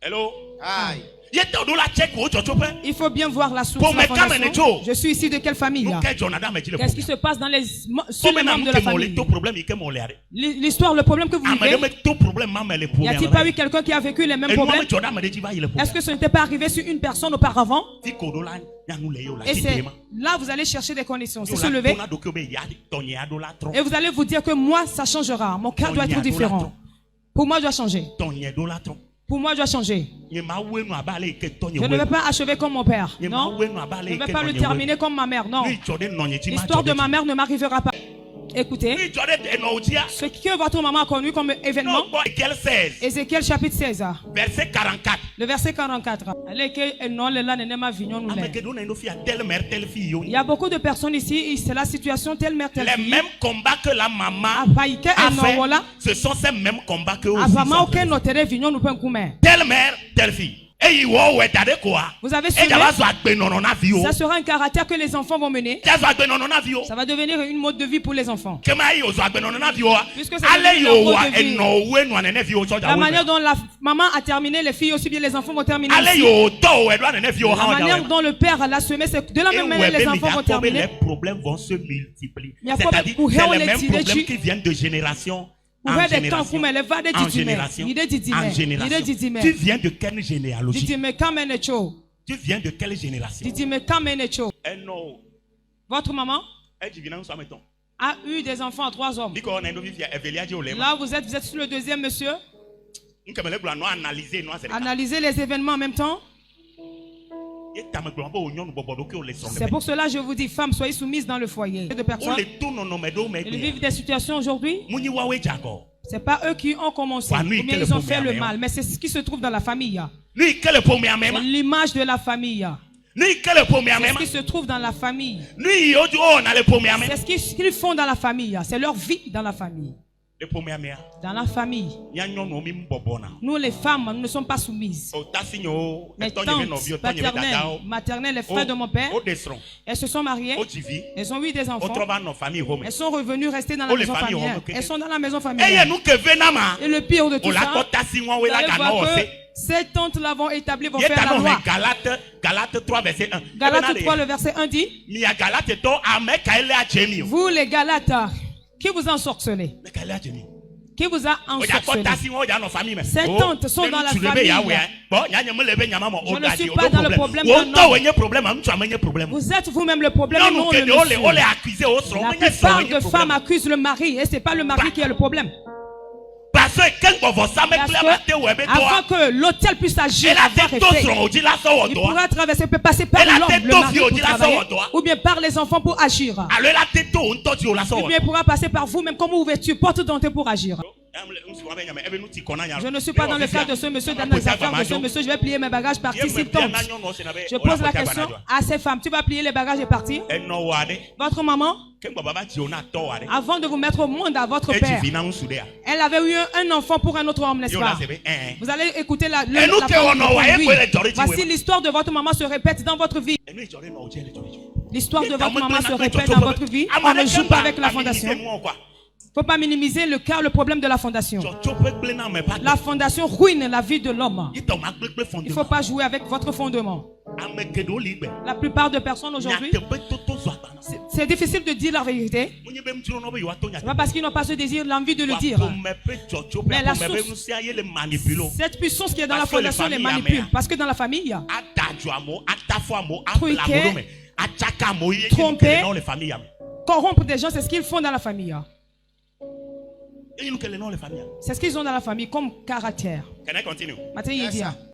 Hello. Aïe. Il faut bien voir la source de la fondation. Je suis ici de quelle famille? Qu'est-ce qui se passe dans sur les membres de la famille? L'histoire, le problème que vous vivez. Y a-t-il pas eu quelqu'un qui a vécu les mêmes problèmes? Est-ce que ce n'était pas arrivé sur une personne auparavant? Et c'est là vous allez chercher des conditions. C'est se lever. Et vous allez vous dire que moi, ça changera. Mon cœur doit être différent. Pour moi, je dois changer. Pour moi, je dois changer. Je ne vais pas achever comme mon père. Non. Je ne vais pas le terminer comme ma mère. Non. L'histoire de ma mère ne m'arrivera pas. Écoutez, ce que votre maman a connu comme événement, Ézéchiel chapitre 16, verset 44. Le verset 44. Il y a beaucoup de personnes ici, c'est la situation telle mère, telle fille. Les mêmes combats que la maman a fait, ce sont ces mêmes combats que aussi telle mère, telle fille. Vous avez suivi, ça sera un caractère que les enfants vont mener. Ça va devenir une mode de vie pour les enfants. Puisque c'est la manière dont la maman a terminé, les filles aussi bien les enfants vont terminer. La manière dont le père l'a semé, c'est de la même manière les enfants vont terminer. Les problèmes vont se multiplier. C'est-à-dire c'est les mêmes problèmes qui viennent de génération. En génération. Tu viens de quelle généalogie? Tu viens de quelle génération? Votre maman a eu des enfants à 3 hommes. Là, vous êtes sur le deuxième monsieur. Analysez les événements en même temps. C'est pour cela que je vous dis, femmes, soyez soumises dans le foyer. De personnes, ils vivent des situations aujourd'hui. Ce n'est pas eux qui ont commencé, ou bien ils ont fait le mal, mais c'est ce qui se trouve dans la famille. L'image de la famille. C'est ce qui se trouve dans la famille. C'est ce qu'ils font dans la famille. C'est leur vie dans la famille. Dans la famille, nous les femmes, nous ne sommes pas soumises. Mes tantes, paternelles, maternelles, les frères de mon père, elles se sont mariées, elles ont eu des enfants, elles sont revenues rester dans la maison familiale. Elles sont dans la maison familiale. Et le pire de tout ça, vous allez voir que ces tantes-là vont établir, vont faire la loi. Galate 3, verset 1. Galate 3, le verset 1 dit: vous les Galates, qui vous a ensorcelé? Qui vous a ensorcelé? Ces tantes sont dans la famille. Je ne suis pas dans le problème d'un homme. Vous êtes vous-même le problème. Non, la plupart de femmes accusent le mari et ce n'est pas le mari qui a le problème. Parce que avant que l'autel puisse agir, il pourra traverser, peut passer par l'homme, le mari pour travailler, ou bien par les enfants pour agir. Ou bien il pourra passer par vous-même comme ouverture, porte d'entrée pour agir. Je ne suis pas dans le cas de ce monsieur, dans les affaires de ce monsieur. Je vais plier mes bagages, partir s'il tombe. Je pose la question à ces femmes: tu vas plier les bagages et partir? Votre maman, avant de vous mettre au monde à votre père, elle avait eu un enfant pour un autre homme, n'est-ce pas? Vous allez écouter la voici l'histoire de votre maman se répète dans votre vie. L'histoire de votre maman se répète dans votre vie. On ne joue pas avec la fondation. Il ne faut pas minimiser le problème de la fondation. La fondation ruine la vie de l'homme. Il ne faut pas jouer avec votre fondement. La plupart de personnes aujourd'hui, c'est difficile de dire la vérité. Pas parce qu'ils n'ont pas ce désir, l'envie de le dire. Mais la source, cette puissance qui est dans la fondation les manipule. Parce que dans la famille, truquer, tromper, corrompre des gens, c'est ce qu'ils font dans la famille. C'est ce qu'ils ont dans la famille comme caractère. Can I continue? Maintenant, il dit.